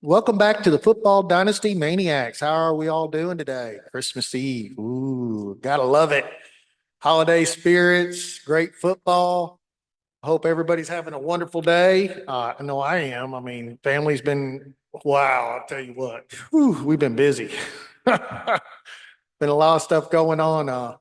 Welcome back to the Football Dynasty Maniacs. How are we all doing today? Christmas Eve. Ooh, gotta love it. Holiday spirits, great football. I hope everybody's having a wonderful day. I know I am. I mean, family's been, wow, I'll tell you what, whew, we've been busy. Been a lot of stuff going on.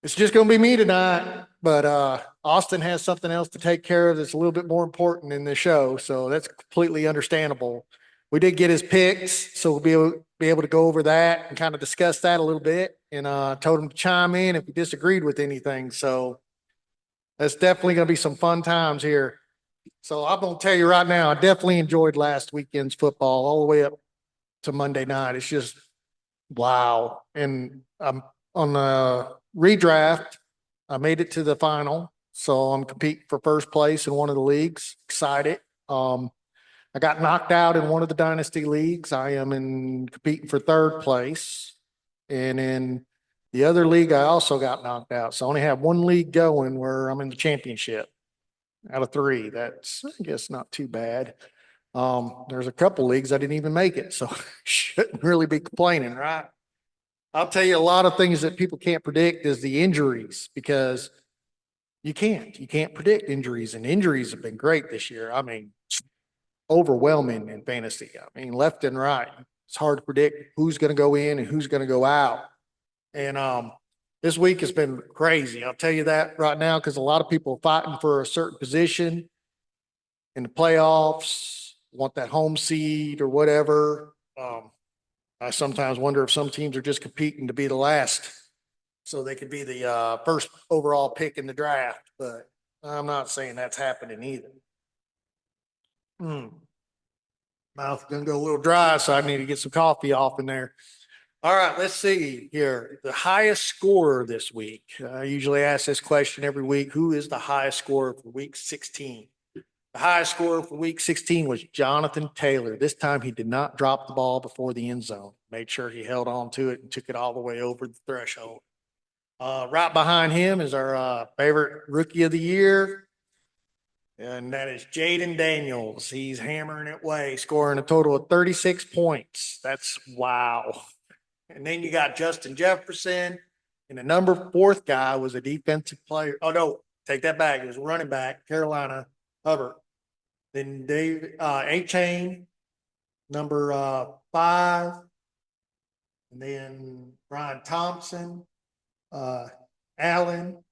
It's just going to be me tonight, but Austin has something else to take care of that's a little bit more important in the show, so that's completely understandable. We did get his picks, so we'll be able to go over that and kind of discuss that a little bit. And told him to chime in if he disagreed with anything. So that's definitely going to be some fun times here. So I'm going to tell you right now, I definitely enjoyed last weekend's football all the way up to Monday night. It's just wow. And I'm on the redraft. I made it to the final, so I'm competing for first place in one of the leagues. Excited. I got knocked out in one of the dynasty leagues. I am in competing for third place, and in the other league, I also got knocked out. So I only have one league going where I'm in the championship out of three. That's, I guess, not too bad. There's a couple leagues I didn't even make it, so shouldn't really be complaining, right? I'll tell you a lot of things that people can't predict is the injuries because you can't predict injuries, and injuries have been great this year. I mean, overwhelming in fantasy. I mean, left and right. It's hard to predict who's going to go in and who's going to go out. And this week has been crazy. I'll tell you that right now because a lot of people are fighting for a certain position in the playoffs, want that home seed or whatever. I sometimes wonder if some teams are just competing to be the last so they could be the first overall pick in the draft. But I'm not saying that's happening either. Mouth gonna go a little dry, so I need to get some coffee off in there. All right, let's see here. The highest scorer this week. I usually ask this question every week. Who is the highest scorer for week 16? The highest scorer for week 16 was Jonathan Taylor. This time he did not drop the ball before the end zone. Made sure he held on to it and took it all the way over the threshold. Right behind him is our favorite rookie of the year, and that is Jayden Daniels. He's hammering it away, scoring a total of 36 points. That's wow. And then you got Justin Jefferson, and the number fourth guy was a defensive player. Oh, no, take that back. It was a running back, Carolina, Hubbard. Then Dave A-Chain, number 5. And then Brian Thompson, Allen,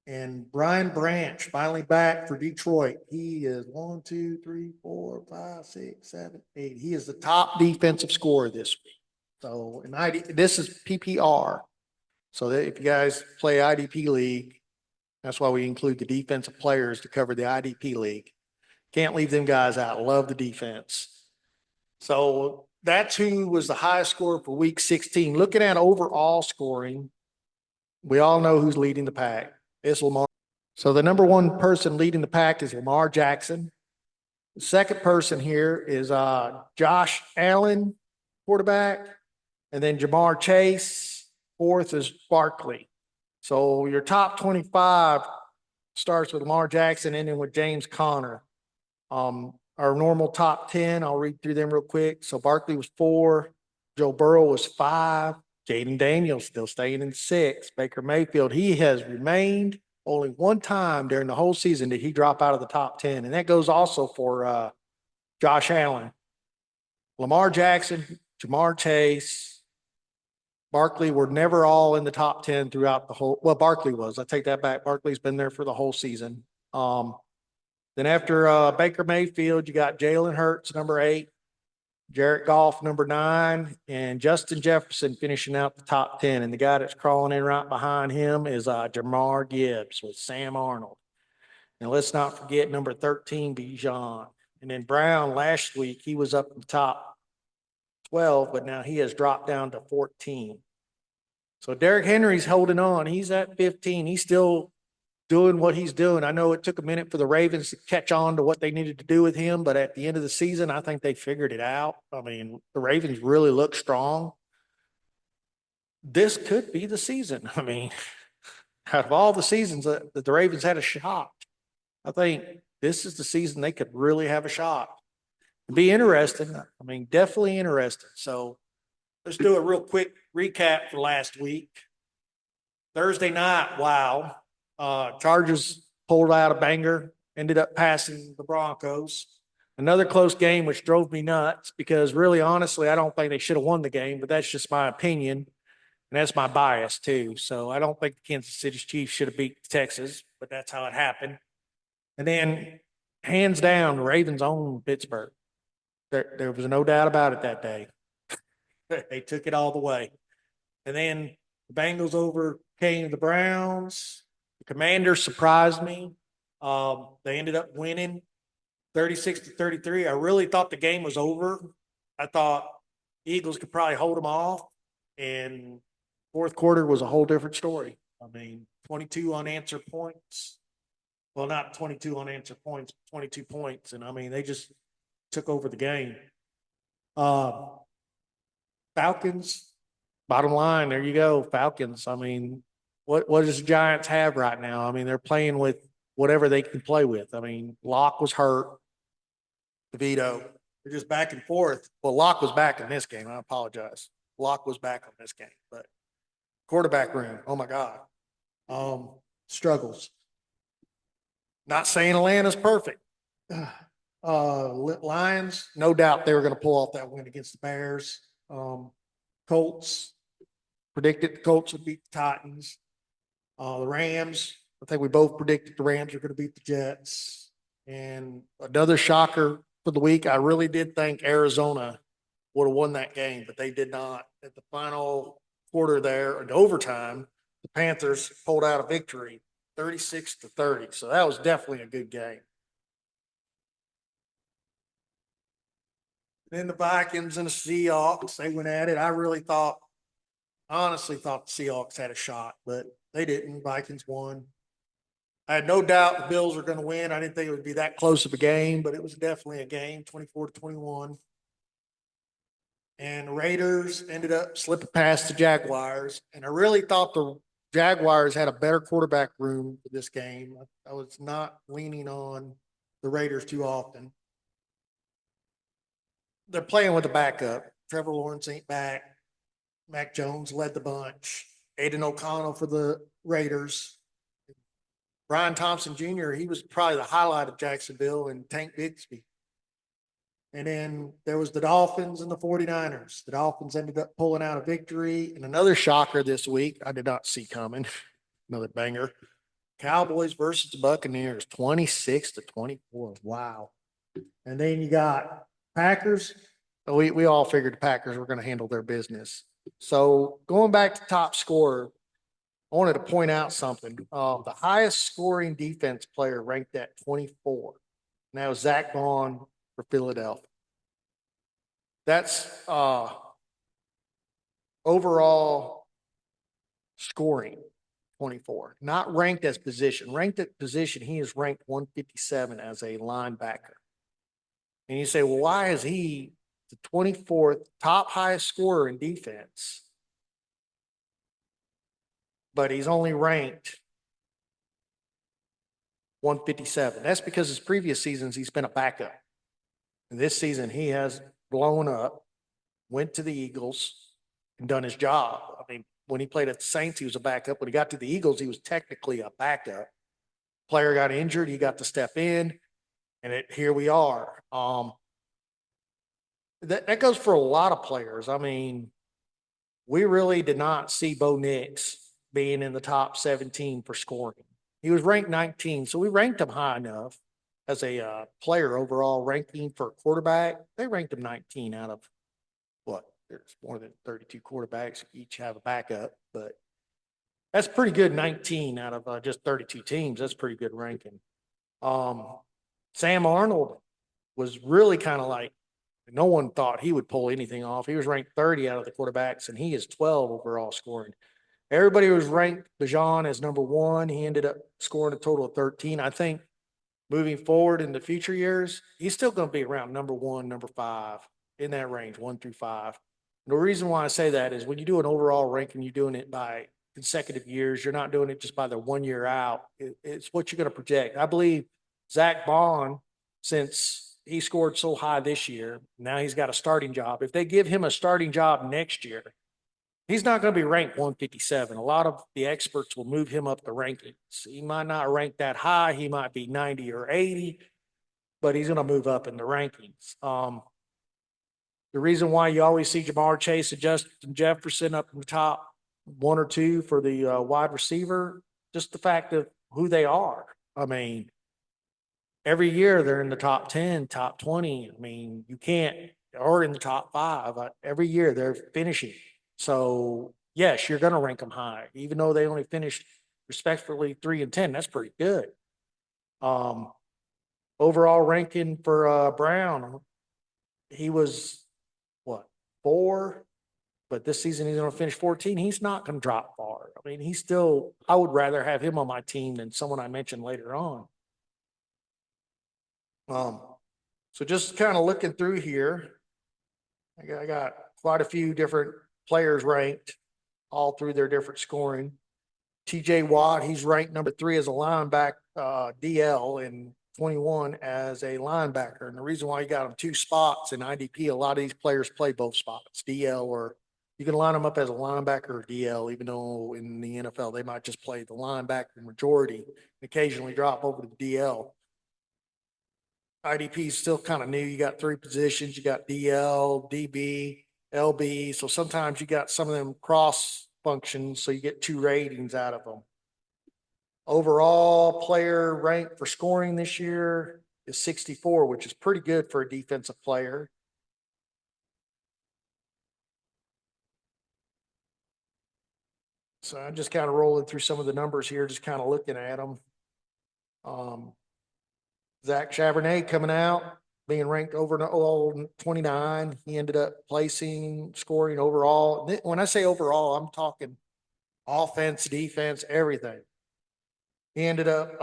and Brian Branch finally back for Detroit. He is 1, 2, 3, 4, 5, 6, 7, 8. He is the top defensive scorer this week. So, this is PPR. So that if you guys play IDP league, that's why we include the defensive players to cover the IDP league. Can't leave them guys out. Love the defense. So that's who was the highest scorer for week 16. Looking at overall scoring, we all know who's leading the pack. It's Lamar. So the number one person leading the pack is Lamar Jackson. The second person here is Josh Allen, quarterback, and then Jamar Chase. Fourth is Barkley. So your top 25 starts with Lamar Jackson, ending with James Conner. Our normal top 10, I'll read through them real quick. So Barkley was 4, Joe Burrow was 5, Jayden Daniels still staying in 6. Baker Mayfield, he has remained only one time during the whole season did he drop out of the top 10. And that goes also for Josh Allen. Lamar Jackson, Jamar Chase, Barkley were never all in the top 10 throughout the whole. Well, Barkley was. I take that back. Barkley's been there for the whole season. Then after Baker Mayfield, you got Jalen Hurts, number 8, Jared Goff, number 9, and Justin Jefferson finishing out the top 10. And the guy that's crawling in right behind him is Jamar Gibbs with Sam Arnold. And let's not forget number 13, Bijan. And then Brown last week, he was up in the top 12, but now he has dropped down to 14. So Derrick Henry's holding on. He's at 15. He's still doing what he's doing. I know it took a minute for the Ravens to catch on to what they needed to do with him, but at the end of the season, I think they figured it out. I mean, the Ravens really look strong. This could be the season. I mean, out of all the seasons that the Ravens had a shot, I think this is the season they could really have a shot. Be interesting. I mean, definitely interesting. So let's do a real quick recap for last week. Thursday night, wow. Chargers pulled out a banger, ended up passing the Broncos. Another close game, which drove me nuts because really, honestly, I don't think they should have won the game, but that's just my opinion. And that's my bias too. So I don't think the Kansas City Chiefs should have beat Texas, but that's how it happened. And then, hands down, the Ravens own Pittsburgh. There was no doubt about it that day. They took it all the way. And then the Bengals overcame the Browns. The Commanders surprised me. They ended up winning 36-33. I really thought the game was over. I thought Eagles could probably hold them off. And fourth quarter was a whole different story. I mean, 22 unanswered points. Well, not 22 unanswered points, 22 points. And I mean, they just took over the game. Falcons, bottom line, there you go. Falcons. I mean, what does the Giants have right now? I mean, they're playing with whatever they can play with. I mean, Locke was hurt. DeVito. They're just back and forth. Well, Locke was back in this game. I apologize. Locke was back on this game, but quarterback room, oh my God. Struggles. Not saying Atlanta's perfect. Lions, no doubt they were going to pull off that win against the Bears. Colts, predicted the Colts would beat the Titans. The Rams, I think we both predicted the Rams were going to beat the Jets. And another shocker for the week, I really did think Arizona would have won that game, but they did not. At the final quarter there, in overtime, the Panthers pulled out a victory, 36-30. So that was definitely a good game. Then the Vikings and the Seahawks, they went at it. I honestly thought the Seahawks had a shot, but they didn't. Vikings won. I had no doubt the Bills were going to win. I didn't think it would be that close of a game, but it was definitely a game, 24-21. And the Raiders ended up slipping past the Jaguars. And I really thought the Jaguars had a better quarterback room for this game. I was not leaning on the Raiders too often. They're playing with a backup. Trevor Lawrence ain't back. Mac Jones led the bunch. Aiden O'Connell for the Raiders. Brian Thompson Jr., he was probably the highlight of Jacksonville, and Tank Bigsby. And then there was the Dolphins and the 49ers. The Dolphins ended up pulling out a victory. And another shocker this week, I did not see coming. Another banger. Cowboys versus the Buccaneers, 26-24. Wow. And then you got Packers. We all figured the Packers were going to handle their business. So going back to top scorer, I wanted to point out something. The highest scoring defense player ranked at 24. And that was Zach Baun for Philadelphia. That's overall scoring 24, not ranked as position. Ranked at position, he is ranked 157 as a linebacker. And you say, well, why is he the 24th top highest scorer in defense? But he's only ranked 157. That's because his previous seasons he's been a backup. And this season he has blown up, went to the Eagles, and done his job. I mean, when he played at the Saints, he was a backup. When he got to the Eagles, he was technically a backup. Player got injured, he got to step in, and here we are. That goes for a lot of players. I mean, we really did not see Bo Nix being in the top 17 for scoring. He was ranked 19, so we ranked him high enough as a player overall ranking for a quarterback. They ranked him 19 out of what? There's more than 32 quarterbacks. Each have a backup, but that's pretty good. 19 out of just 32 teams. That's pretty good ranking. Sam Arnold was really kind of like, no one thought he would pull anything off. He was ranked 30 out of the quarterbacks, and he is 12 overall scoring. Everybody was ranked Bajan as number one. He ended up scoring a total of 13. I think moving forward in the future years, he's still going to be around number one, number five, in that range, 1 through 5. And the reason why I say that is when you do an overall ranking, you're doing it by consecutive years. You're not doing it just by the 1 year out. It's what you're going to project. I believe Zach Baun, since he scored so high this year. Now he's got a starting job. If they give him a starting job next year, he's not going to be ranked 157. A lot of the experts will move him up the rankings. He might not rank that high. He might be 90 or 80, but he's going to move up in the rankings. The reason why you always see Jamar Chase and Justin Jefferson up in the top one or two for the wide receiver, just the fact of who they are. I mean, every year they're in the top 10, top 20. I mean, you can't, or in the top five. Every year they're finishing. So, yes, you're going to rank them high, even though they only finished respectfully 3 and 10. That's pretty good. Overall ranking for Brown, he was what, 4? But this season he's going to finish 14. He's not going to drop far. I mean, he's still, I would rather have him on my team than someone I mentioned later on. So just kind of looking through here, I got quite a few different players ranked all through their different scoring. TJ Watt, he's ranked number 3 as a linebacker, DL, and 21 as a linebacker. And the reason why he got him 2 spots in IDP, a lot of these players play both spots, DL, or you can line them up as a linebacker or DL, even though in the NFL they might just play the linebacker majority, occasionally drop over to the DL. IDP is still kind of new. You got 3 positions. You got DL, DB, LB. So sometimes you got some of them cross functions, so you get 2 ratings out of them. Overall player rank for scoring this year is 64, which is pretty good for a defensive player. So I'm just kind of rolling through some of the numbers here, just kind of looking at them. Zach Charbonnet coming out, being ranked over 29. He ended up placing, scoring overall. When I say overall, I'm talking offense, defense, everything. He ended up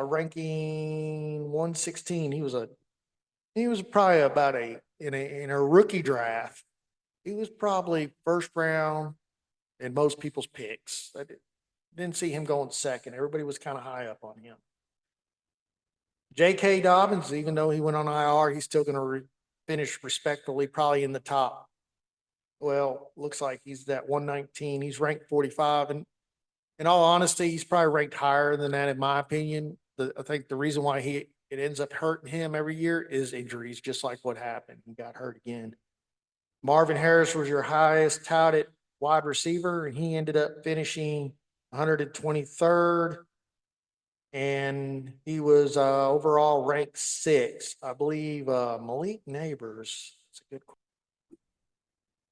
ranking 116. He was probably about in a rookie draft. He was probably first round in most people's picks. I didn't see him going second. Everybody was kind of high up on him. J.K. Dobbins, even though he went on IR, he's still going to finish respectfully, probably in the top. Well, looks like he's that 119. He's ranked 45. And in all honesty, he's probably ranked higher than that, in my opinion. I think the reason why it ends up hurting him every year is injuries, just like what happened. He got hurt again. Marvin Harris was your highest touted wide receiver, and he ended up finishing 123rd. And he was overall ranked 6. I believe Malik Neighbors. That's a good question.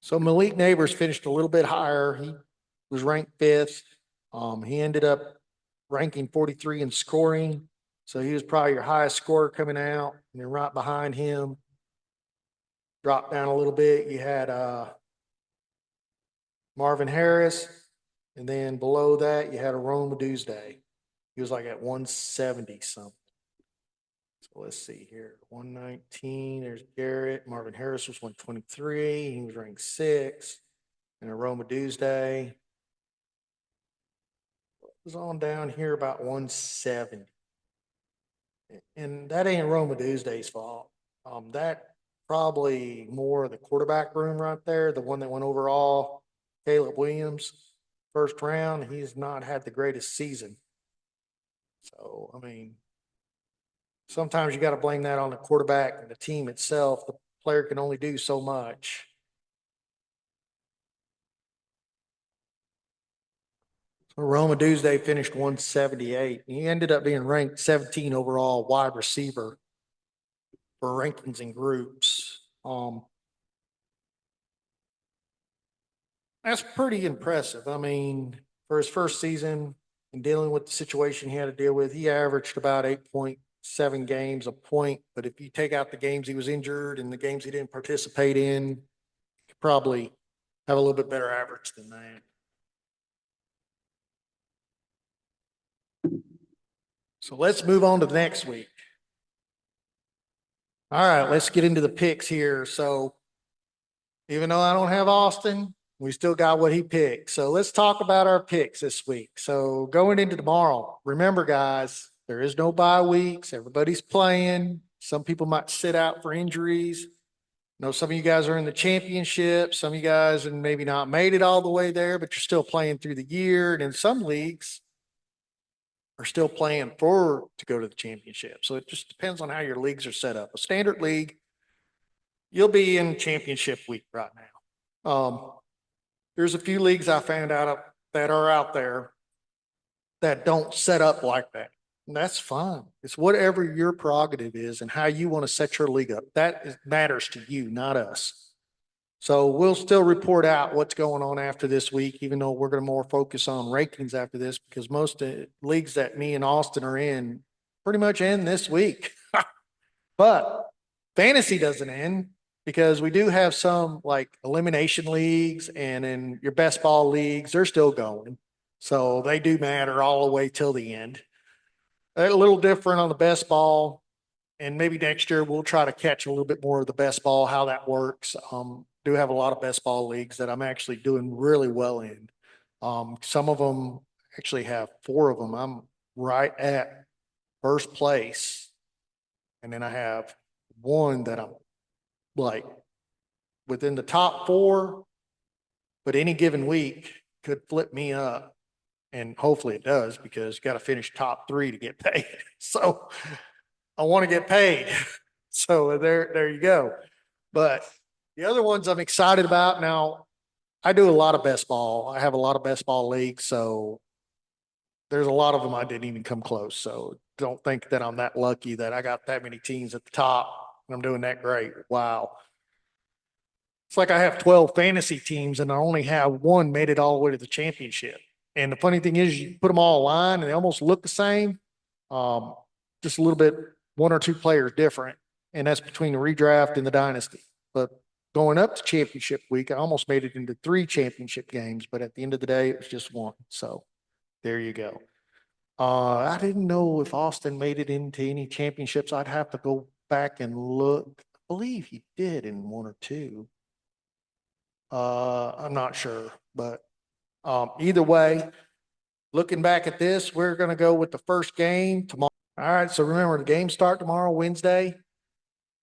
So Malik Neighbors finished a little bit higher. He was ranked 5th. He ended up ranking 43 in scoring. So he was probably your highest scorer coming out. And then right behind him, dropped down a little bit, you had Marvin Harris. And then below that, you had a Rome Tuesday. He was like at 170 something. So let's see here. 119. There's Garrett. Marvin Harris was 123. He was ranked 6. And Aroma Tuesday was on down here about 170. And that ain't Roma Tuesday's fault. That probably more of the quarterback room right there, the one that went overall, Caleb Williams, first round. He's not had the greatest season. So, I mean, sometimes you got to blame that on the quarterback and the team itself. The player can only do so much. So Roma Tuesday finished 178. He ended up being ranked 17 overall wide receiver for rankings and groups. That's pretty impressive. I mean, for his first season and dealing with the situation he had to deal with, he averaged about 8.7 games a point. But if you take out the games he was injured and the games he didn't participate in, he could probably have a little bit better average than that. So let's move on to the next week. All right, let's get into the picks here. So even though I don't have Austin, we still got what he picked. So let's talk about our picks this week. So going into tomorrow, remember, guys, there is no bye weeks. Everybody's playing. Some people might sit out for injuries. I know some of you guys are in the championship. Some of you guys and maybe not made it all the way there, but you're still playing through the year. And in some leagues are still playing for to go to the championship. So it just depends on how your leagues are set up. A standard league, you'll be in championship week right now. There's a few leagues I found out that are out there that don't set up like that. And that's fine. It's whatever your prerogative is and how you want to set your league up. That matters to you, not us. So we'll still report out what's going on after this week, even though we're going to more focus on rankings after this, because most leagues that me and Austin are in pretty much end this week. But fantasy doesn't end because we do have some like elimination leagues and in your best ball leagues, they're still going. So they do matter all the way till the end. A little different on the best ball. And maybe next year we'll try to catch a little bit more of the best ball, how that works. Do have a lot of best ball leagues that I'm actually doing really well in. Some of them actually have 4 of them. I'm right at first place. And then I have one that I'm like within the top 4, but any given week could flip me up. And hopefully it does because you got to finish top 3 to get paid. So I want to get paid. So there you go. But the other ones I'm excited about now, I do a lot of best ball. I have a lot of best ball leagues. So there's a lot of them I didn't even come close. So don't think that I'm that lucky that I got that many teams at the top and I'm doing that great. Wow. It's like I have 12 fantasy teams and I only have one made it all the way to the championship. And the funny thing is, you put them all aligned and they almost look the same. Just a little bit, 1 or 2 players different. And that's between the redraft and the dynasty. But going up to championship week, I almost made it into 3 championship games. But at the end of the day, it was just 1. So there you go. I didn't know if Austin made it into any championships. I'd have to go back and look. I believe he did in 1 or 2. I'm not sure, but either way, looking back at this, we're going to go with the first game tomorrow. All right. So remember, the games start tomorrow, Wednesday.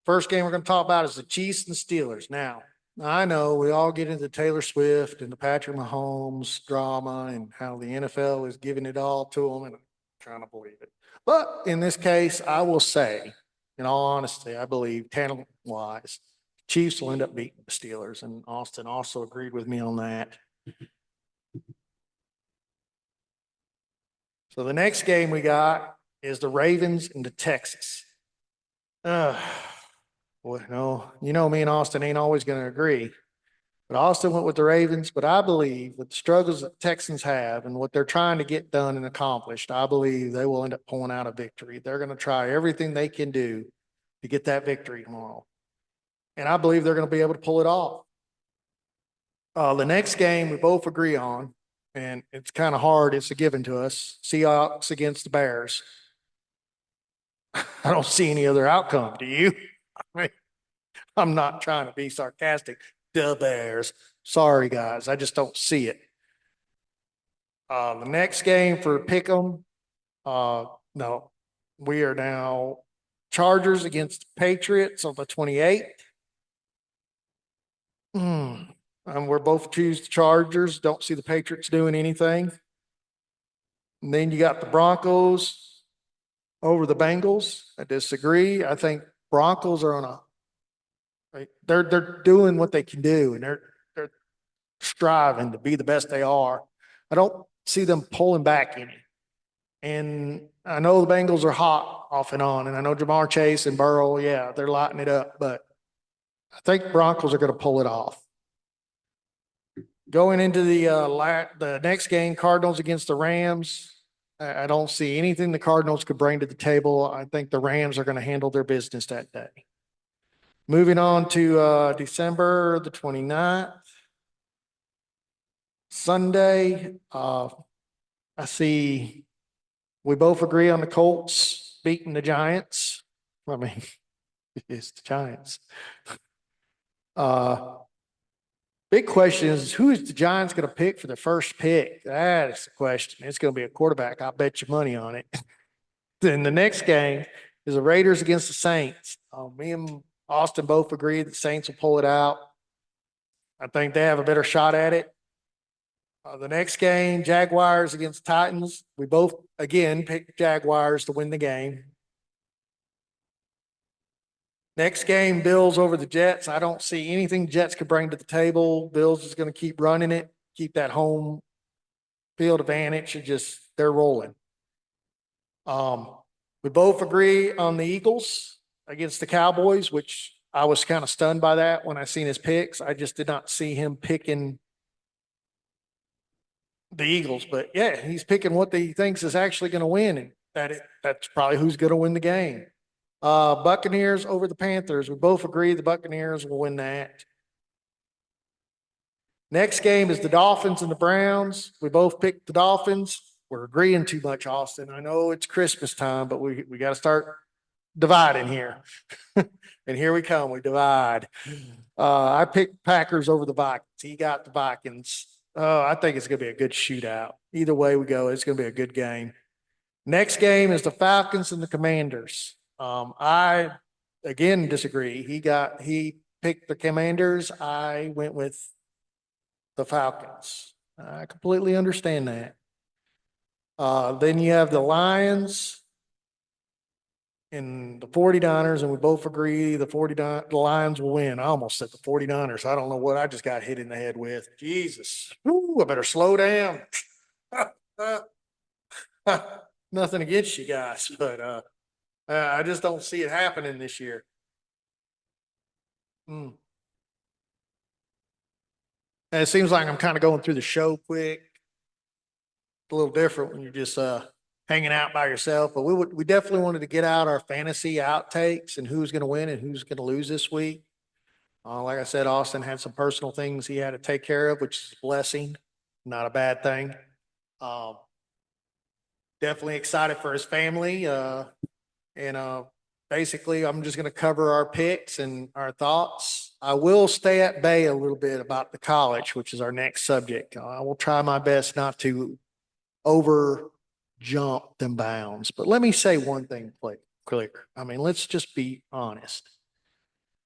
First game we're going to talk about is the Chiefs and the Steelers. Now, I know we all get into Taylor Swift and the Patrick Mahomes drama and how the NFL is giving it all to them, and I'm trying to believe it. But in this case, I will say, in all honesty, I believe talent-wise, Chiefs will end up beating the Steelers, and Austin also agreed with me on that. So the next game we got is the Ravens and the Texans. Boy, no, you know me and Austin ain't always going to agree. But Austin went with the Ravens, but I believe with the struggles that the Texans have and what they're trying to get done and accomplished, I believe they will end up pulling out a victory. They're going to try everything they can do to get that victory tomorrow. And I believe they're going to be able to pull it off. The next game we both agree on, and it's kind of hard. It's a given to us. Seahawks against the Bears. I don't see any other outcome. Do you? I mean, I'm not trying to be sarcastic. The Bears. Sorry, guys. I just don't see it. The next game for pickem. No, we are now Chargers against Patriots on the 28th. We're both choose the Chargers. Don't see the Patriots doing anything. And then you got the Broncos over the Bengals. I disagree. I think Broncos are on a they're doing what they can do and they're striving to be the best they are. I don't see them pulling back any. And I know the Bengals are hot off and on, and I know Jamar Chase and Burrow, yeah, they're lighting it up, but I think Broncos are going to pull it off. Going into the next game, Cardinals against the Rams. I don't see anything the Cardinals could bring to the table. I think the Rams are going to handle their business that day. Moving on to December the 29th, Sunday. I see we both agree on the Colts beating the Giants. I mean, it's the Giants. Big question is, who is the Giants going to pick for the first pick? That is the question. It's going to be a quarterback. I'll bet you money on it. Then the next game is the Raiders against the Saints. Me and Austin both agree that the Saints will pull it out. I think they have a better shot at it. The next game, Jaguars against Titans. We both, again, picked Jaguars to win the game. Next game, Bills over the Jets. I don't see anything Jets could bring to the table. Bills is going to keep running it, keep that home field advantage, and just they're rolling. We both agree on the Eagles against the Cowboys, which I was kind of stunned by that when I seen his picks. I just did not see him picking the Eagles, but yeah, he's picking what he thinks is actually going to win, and that's probably who's going to win the game. Buccaneers over the Panthers. We both agree the Buccaneers will win that. Next game is the Dolphins and the Browns. We both picked the Dolphins. We're agreeing too much, Austin. I know it's Christmas time, but we got to start dividing here. And here we come. We divide. I picked Packers over the Vikings. He got the Vikings. I think it's going to be a good shootout. Either way we go, it's going to be a good game. Next game is the Falcons and the Commanders. I again disagree. He picked the Commanders. I went with the Falcons. I completely understand that. Then you have the Lions and the 49ers, and we both agree the Lions will win. I almost said the 49ers. I don't know what I just got hit in the head with. Jesus. Ooh, I better slow down. Nothing against you guys, but I just don't see it happening this year. And it seems like I'm kind of going through the show quick. A little different when you're just hanging out by yourself. But we definitely wanted to get out our fantasy outtakes and who's going to win and who's going to lose this week. Like I said, Austin had some personal things he had to take care of, which is a blessing, not a bad thing. Definitely excited for his family. And basically, I'm just going to cover our picks and our thoughts. I will stay at bay a little bit about the college, which is our next subject. I will try my best not to over jump them bounds. But let me say one thing clear. I mean, let's just be honest.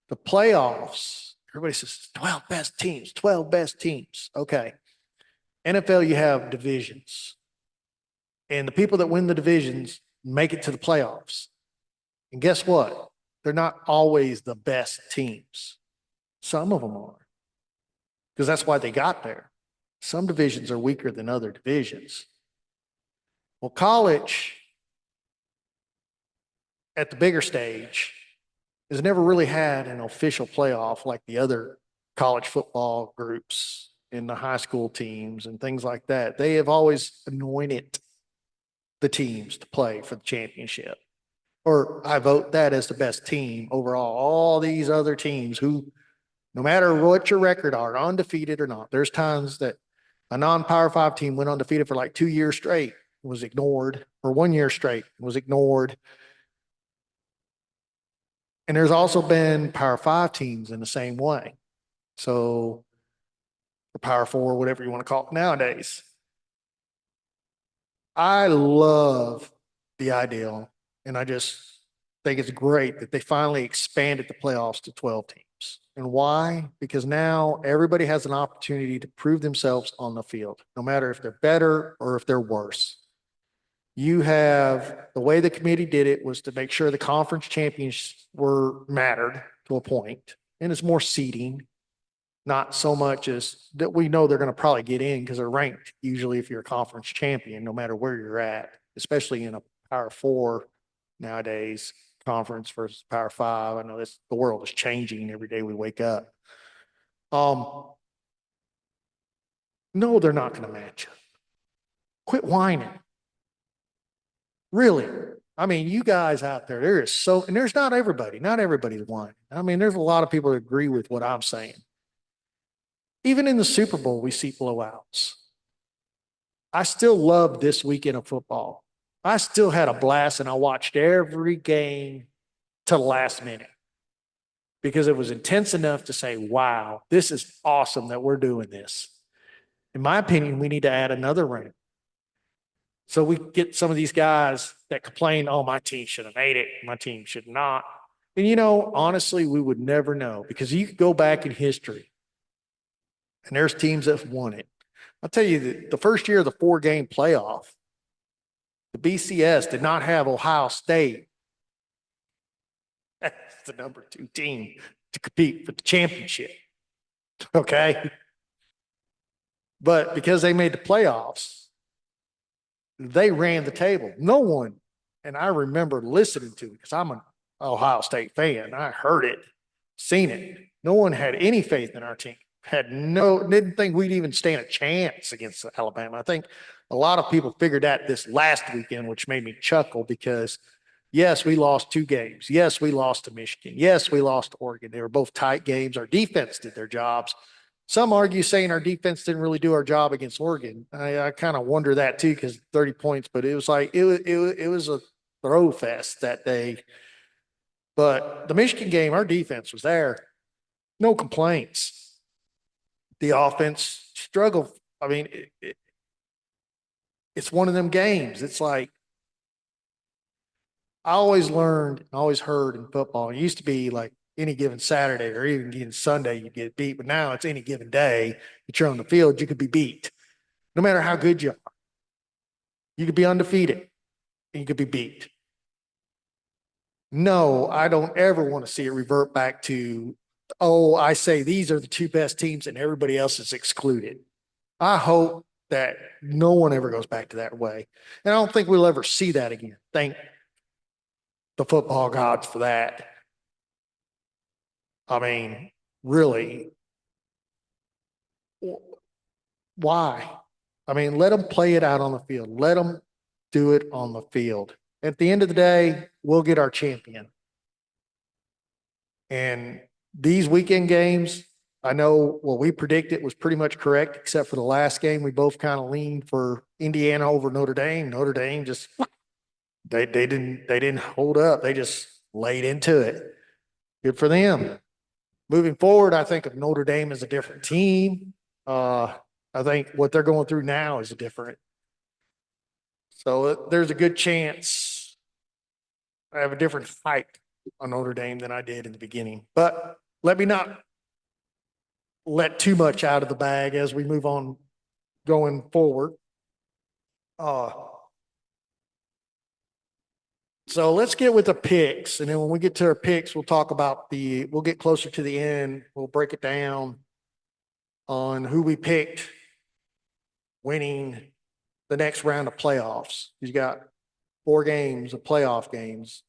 The playoffs, everybody says 12 best teams, 12 best teams. Okay. NFL, you have divisions. And the people that win the divisions make it to the playoffs. And guess what? They're not always the best teams. Some of them are. Because that's why they got there. Some divisions are weaker than other divisions. Well, college at the bigger stage has never really had an official playoff like the other college football groups and the high school teams and things like that. They have always anointed the teams to play for the championship. Or I vote that as the best team overall. All these other teams who, no matter what your record are, undefeated or not, there's times that a non-Power 5 team went undefeated for like 2 years straight, was ignored, or 1 year straight, was ignored. And there's also been Power 5 teams in the same way. So, the Power 4, whatever you want to call it nowadays. I love the ideal, and I just think it's great that they finally expanded the playoffs to 12 teams. And why? Because now everybody has an opportunity to prove themselves on the field, no matter if they're better or if they're worse. You have the way the committee did it was to make sure the conference champions were mattered to a point, and it's more seeding, not so much as that we know they're going to probably get in because they're ranked usually if you're a conference champion, no matter where you're at, especially in a Power 4 nowadays, conference versus Power 5. I know the world is changing every day we wake up. No, they're not going to match up. Quit whining. Really. I mean, you guys out there, and there's not everybody's whining. I mean, there's a lot of people that agree with what I'm saying. Even in the Super Bowl, we see blowouts. I still love this weekend of football. I still had a blast, and I watched every game to the last minute because it was intense enough to say, wow, this is awesome that we're doing this. In my opinion, we need to add another round. So we get some of these guys that complain, oh, my team should have made it. My team should not. And, honestly, we would never know because you could go back in history and there's teams that have won it. I'll tell you that the first year of the 4-game playoff, the BCS did not have Ohio State as the number 2 team to compete for the championship. Okay. But because they made the playoffs, they ran the table. No one, and I remember listening to it because I'm an Ohio State fan. I heard it, seen it. No one had any faith in our team. Didn't think we'd even stand a chance against Alabama. I think a lot of people figured that this last weekend, which made me chuckle because yes, we lost 2 games. Yes, we lost to Michigan. Yes, we lost to Oregon. They were both tight games. Our defense did their jobs. Some argue saying our defense didn't really do our job against Oregon. I kind of wonder that too because 30 points, but it was like it was a throw fest that day. But the Michigan game, our defense was there. No complaints. The offense struggled. I mean, it's one of them games. It's like I always learned, always heard in football. It used to be like any given Saturday or even given Sunday, you get beat. But now it's any given day that you're on the field, you could be beat. No matter how good you are, you could be undefeated and you could be beat. No, I don't ever want to see it revert back to, oh, I say these are the 2 best teams and everybody else is excluded. I hope that no one ever goes back to that way. And I don't think we'll ever see that again. Thank the football gods for that. I mean, really, why? I mean, let them play it out on the field. Let them do it on the field. At the end of the day, we'll get our champion. And these weekend games, I know what we predicted was pretty much correct, except for the last game. We both kind of leaned for Indiana over Notre Dame. Notre Dame just they didn't hold up. They just laid into it. Good for them. Moving forward, I think of Notre Dame as a different team. I think what they're going through now is different. So there's a good chance I have a different hype on Notre Dame than I did in the beginning. But let me not let too much out of the bag as we move on going forward. So let's get with the picks. And then when we get to our picks, we'll talk about we'll get closer to the end. We'll break it down on who we picked winning the next round of playoffs. You got 4 games of playoff games.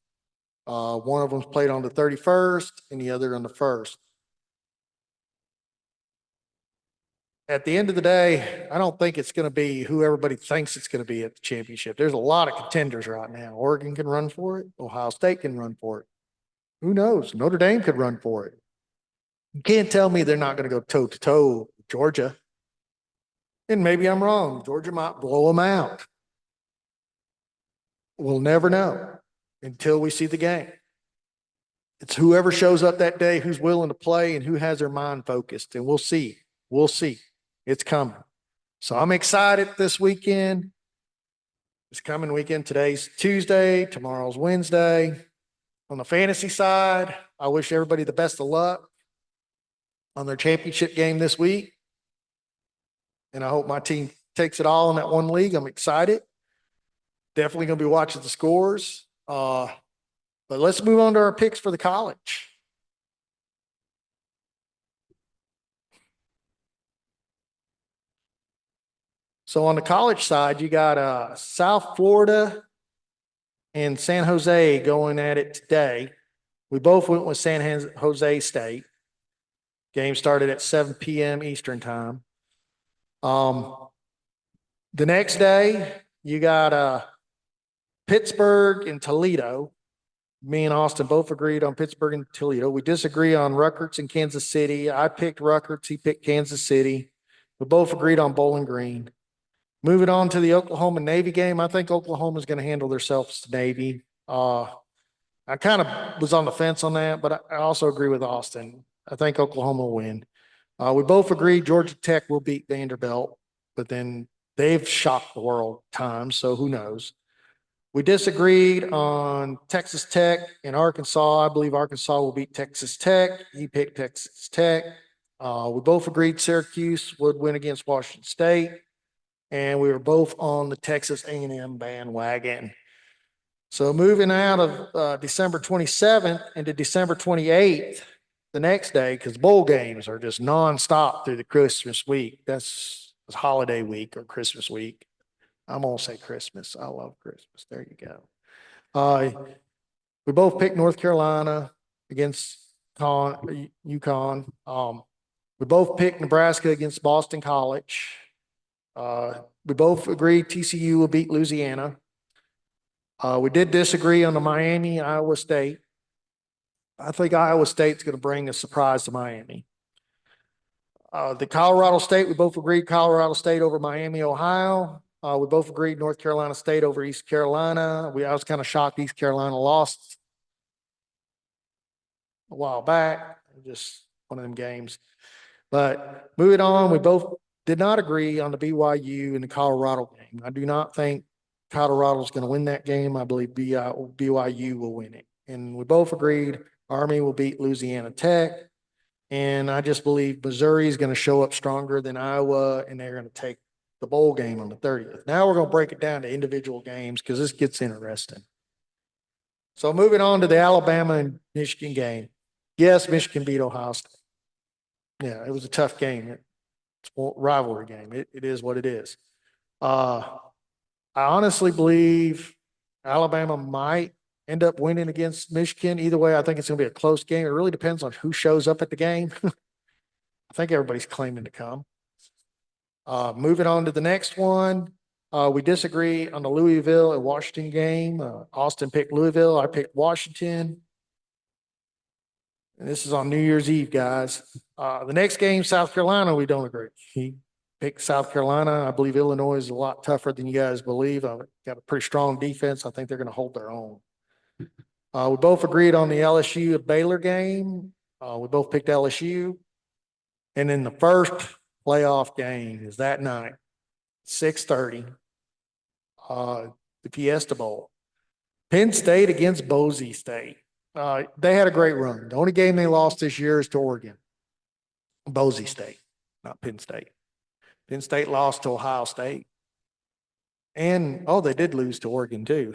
One of them's played on the 31st and the other on the 1st. At the end of the day, I don't think it's going to be who everybody thinks it's going to be at the championship. There's a lot of contenders right now. Oregon can run for it. Ohio State can run for it. Who knows? Notre Dame could run for it. You can't tell me they're not going to go toe to toe with Georgia. And maybe I'm wrong. Georgia might blow them out. We'll never know until we see the game. It's whoever shows up that day, who's willing to play and who has their mind focused. And we'll see. We'll see. It's coming. So I'm excited this weekend. This coming weekend. Today's Tuesday. Tomorrow's Wednesday. On the fantasy side, I wish everybody the best of luck on their championship game this week. And I hope my team takes it all in that one league. I'm excited. Definitely going to be watching the scores. But let's move on to our picks for the college. So on the college side, you got South Florida and San Jose going at it today. We both went with San Jose State. Game started at 7 p.m. Eastern time. The next day, you got Pittsburgh and Toledo. Me and Austin both agreed on Pittsburgh and Toledo. We disagree on Rutgers and Kansas City. I picked Rutgers. He picked Kansas City. We both agreed on Bowling Green. Moving on to the Oklahoma Navy game, I think Oklahoma's going to handle themselves to Navy. I kind of was on the fence on that, but I also agree with Austin. I think Oklahoma will win. We both agree Georgia Tech will beat Vanderbilt, but then they've shocked the world times, so who knows? We disagreed on Texas Tech and Arkansas. I believe Arkansas will beat Texas Tech. He picked Texas Tech. We both agreed Syracuse would win against Washington State, and we were both on the Texas A&M bandwagon. So moving out of December 27th into December 28th, the next day, because bowl games are just nonstop through the Christmas week. That's holiday week or Christmas week. I'm gonna say Christmas. I love Christmas. There you go. We both picked North Carolina against UConn. We both picked Nebraska against Boston College. We both agreed TCU will beat Louisiana. We did disagree on the Miami, Iowa State. I think Iowa State's going to bring a surprise to Miami. The Colorado State, we both agreed Colorado State over Miami, Ohio. We both agreed North Carolina State over East Carolina. I was kind of shocked East Carolina lost a while back. Just one of them games. But moving on, we both did not agree on the BYU and the Colorado game. I do not think Colorado's going to win that game. I believe BYU will win it. And we both agreed Army will beat Louisiana Tech. And I just believe Missouri is going to show up stronger than Iowa, and they're going to take the bowl game on the 30th. Now we're going to break it down to individual games because this gets interesting. So moving on to the Alabama and Michigan game. Yes, Michigan beat Ohio State. Yeah, it was a tough game. It's a rivalry game. It is what it is. I honestly believe Alabama might end up winning against Michigan. Either way, I think it's going to be a close game. It really depends on who shows up at the game. I think everybody's claiming to come. Moving on to the next one. We disagree on the Louisville and Washington game. Austin picked Louisville. I picked Washington. And this is on New Year's Eve, guys. The next game, South Carolina, we don't agree. He picked South Carolina. I believe Illinois is a lot tougher than you guys believe. I've got a pretty strong defense. I think they're going to hold their own. We both agreed on the LSU Baylor game. We both picked LSU. And then the first playoff game is that night, 6:30, the Fiesta Bowl. Penn State against Boise State. They had a great run. The only game they lost this year is to Oregon. Boise State, not Penn State. Penn State lost to Ohio State. And, they did lose to Oregon too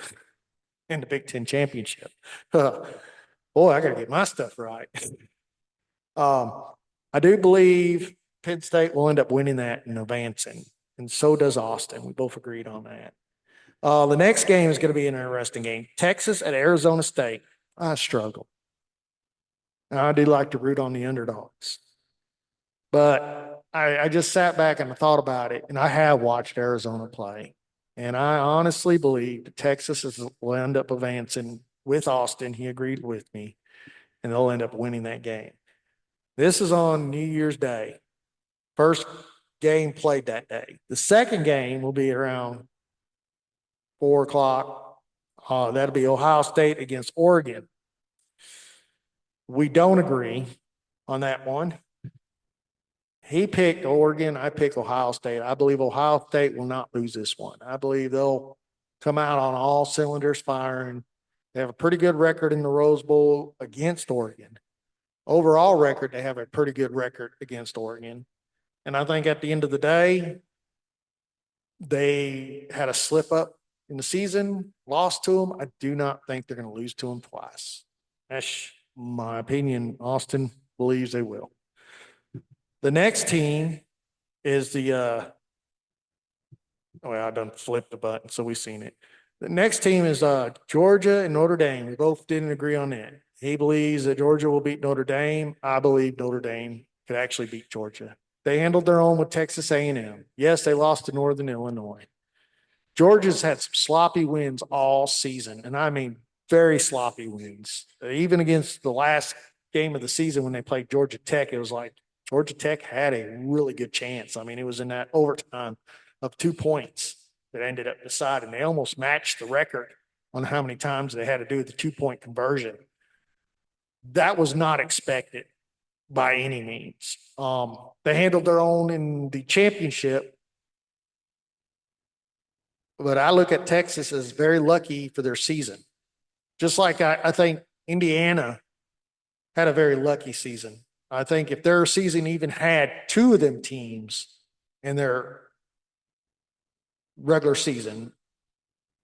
in the Big Ten championship. Boy, I got to get my stuff right. I do believe Penn State will end up winning that and advancing, and so does Austin. We both agreed on that. The next game is going to be an interesting game. Texas at Arizona State. I struggle. I do like to root on the underdogs. But I just sat back and I thought about it, and I have watched Arizona play. And I honestly believe that Texas will end up advancing with Austin. He agreed with me, and they'll end up winning that game. This is on New Year's Day. First game played that day. The second game will be around 4 o'clock. That'll be Ohio State against Oregon. We don't agree on that one. He picked Oregon. I picked Ohio State. I believe Ohio State will not lose this one. I believe they'll come out on all cylinders firing. They have a pretty good record in the Rose Bowl against Oregon. Overall record, they have a pretty good record against Oregon. And I think at the end of the day, they had a slip up in the season, lost to them. I do not think they're going to lose to them twice. That's my opinion. Austin believes they will. The next team is I done flipped the button, so we've seen it. The next team is Georgia and Notre Dame. We both didn't agree on that. He believes that Georgia will beat Notre Dame. I believe Notre Dame could actually beat Georgia. They handled their own with Texas A&M. Yes, they lost to Northern Illinois. Georgia's had some sloppy wins all season, and I mean very sloppy wins. Even against the last game of the season when they played Georgia Tech, it was like Georgia Tech had a really good chance. I mean, it was in that overtime of 2 points that ended up deciding. They almost matched the record on how many times they had to do the 2-point conversion. That was not expected by any means. They handled their own in the championship. But I look at Texas as very lucky for their season. Just like I think Indiana had a very lucky season. I think if their season even had two of them teams in their regular season,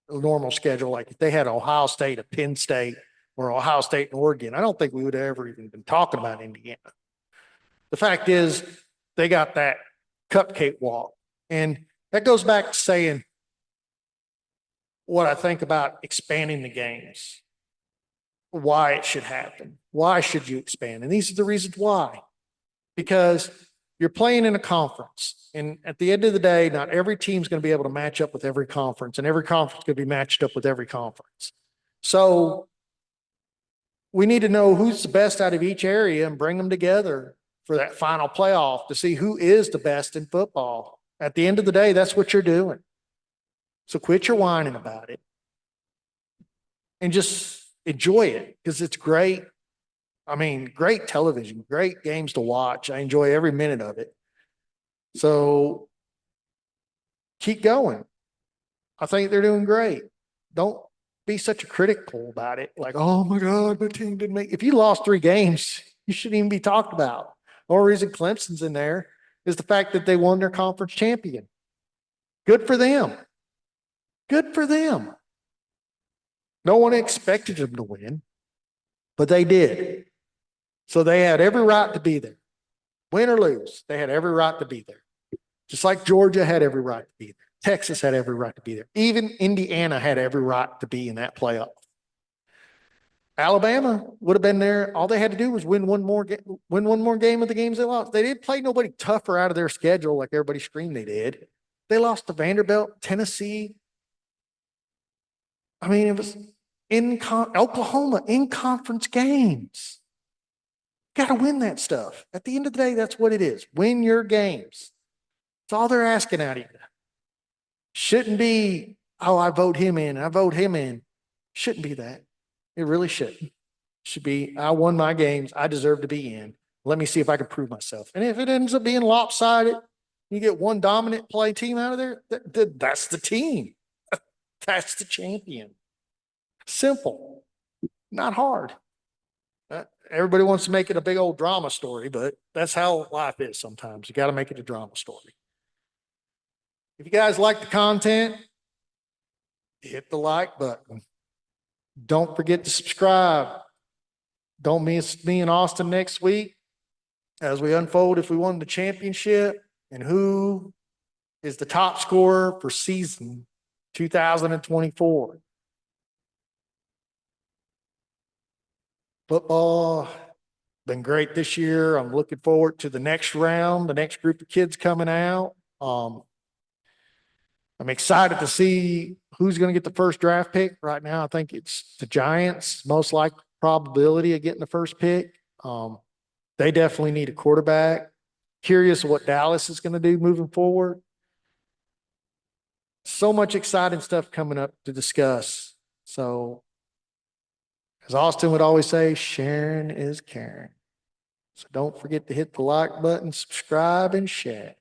normal schedule, like if they had Ohio State, a Penn State, or Ohio State and Oregon, I don't think we would have ever even been talking about Indiana. The fact is, they got that cupcake walk. And that goes back to saying what I think about expanding the games, why it should happen. Why should you expand? And these are the reasons why. Because you're playing in a conference. And at the end of the day, not every team's going to be able to match up with every conference, and every conference is going to be matched up with every conference. So we need to know who's the best out of each area and bring them together for that final playoff to see who is the best in football. At the end of the day, that's what you're doing. So quit your whining about it and just enjoy it because it's great. I mean, great television, great games to watch. I enjoy every minute of it. So keep going. I think they're doing great. Don't be such a critical about it. Like, oh my God, my team didn't make. If you lost 3 games, you shouldn't even be talked about. The only reason Clemson's in there is the fact that they won their conference champion. Good for them. Good for them. No one expected them to win, but they did. So they had every right to be there. Win or lose, they had every right to be there. Just like Georgia had every right to be there. Texas had every right to be there. Even Indiana had every right to be in that playoff. Alabama would have been there. All they had to do was win one more game of the games they lost. They didn't play nobody tougher out of their schedule like everybody screamed they did. They lost to Vanderbilt, Tennessee. I mean, it was Oklahoma in conference games. Got to win that stuff. At the end of the day, that's what it is. Win your games. That's all they're asking out of you. Shouldn't be, oh, I vote him in, I vote him in. Shouldn't be that. It really shouldn't. Should be, I won my games. I deserve to be in. Let me see if I can prove myself. And if it ends up being lopsided, you get one dominant play team out of there, that's the team. That's the champion. Simple. Not hard. Everybody wants to make it a big old drama story, but that's how life is sometimes. You got to make it a drama story. If you guys like the content, hit the like button. Don't forget to subscribe. Don't miss me and Austin next week as we unfold if we won the championship and who is the top scorer for season 2024. Football been great this year. I'm looking forward to the next round, the next group of kids coming out. I'm excited to see who's going to get the first draft pick. Right now, I think it's the Giants, most likely probability of getting the first pick. They definitely need a quarterback. Curious what Dallas is going to do moving forward. So much exciting stuff coming up to discuss. So, as Austin would always say, sharing is caring. So don't forget to hit the like button, subscribe, and share.